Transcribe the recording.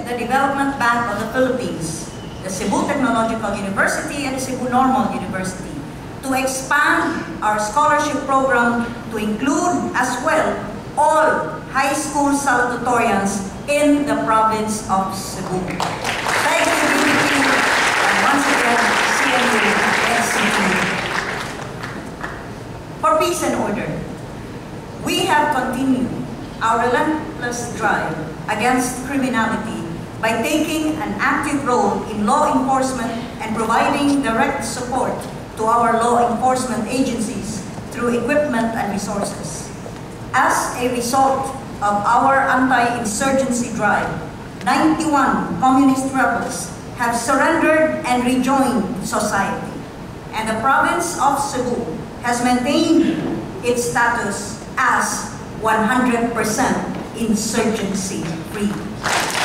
the Development Bank of the Philippines, the Cebu Technological University, and the Cebu Normal University to expand our scholarship program to include as well all high school salutatorians in the province of Cebu. Thank you, DBP, and once again, CNU and CTU. For peace and order, we have continued our relentless drive against criminality by taking an active role in law enforcement and providing direct support to our law enforcement agencies through equipment and resources. As a result of our anti-insurgency drive, 91 communist rebels have surrendered and rejoined society, and the province of Cebu has maintained its status as 100% insurgency-free.